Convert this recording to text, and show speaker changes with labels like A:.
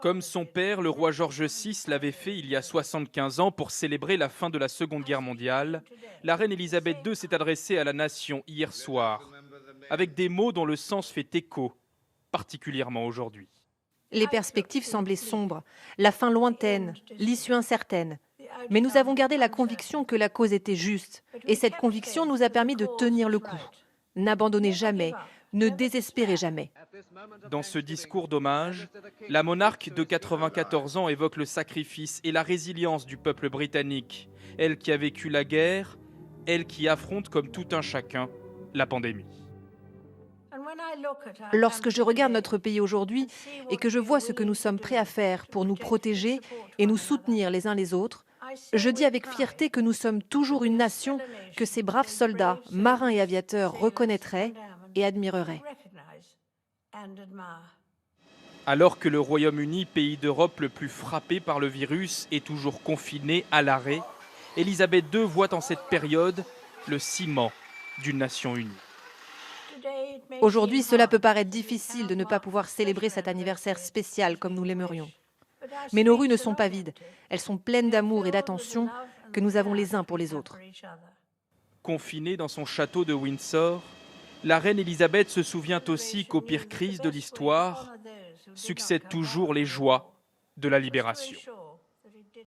A: Comme son père, le roi George VI l'avait fait il y a 75 ans pour célébrer la fin de la Seconde Guerre mondiale, la reine Elisabeth II s'est adressée à la nation hier soir, avec des mots dont le sens fait écho, particulièrement aujourd'hui.
B: Les perspectives semblaient sombres, la fin lointaine, l'issue incertaine. Mais nous avons gardé la conviction que la cause était juste. Et cette conviction nous a permis de tenir le coup. N'abandonnez jamais, ne désespérez jamais.
A: Dans ce discours d'hommage, la monarque de 94 ans évoque le sacrifice et la résilience du peuple britannique, elle qui a vécu la guerre, elle qui affronte comme tout un chacun la pandémie.
B: Lorsque je regarde notre pays aujourd'hui et que je vois ce que nous sommes prêts à faire pour nous protéger et nous soutenir les uns les autres, je dis avec fierté que nous sommes toujours une nation que ces braves soldats, marins et aviateurs reconnaîtraient et admireraient.
A: Alors que le Royaume-Uni, pays d'Europe le plus frappé par le virus, est toujours confiné à l'arrêt, Elisabeth II voit en cette période le ciment d'une nation unie.
B: Aujourd'hui, cela peut paraître difficile de ne pas pouvoir célébrer cet anniversaire spécial comme nous l'aimerions. Mais nos rues ne sont pas vides. Elles sont pleines d'amour et d'attention que nous avons les uns pour les autres.
A: Confinée dans son château de Windsor, la reine Elisabeth se souvient aussi qu'aux pires crises de l'histoire succèdent toujours les joies de la libération.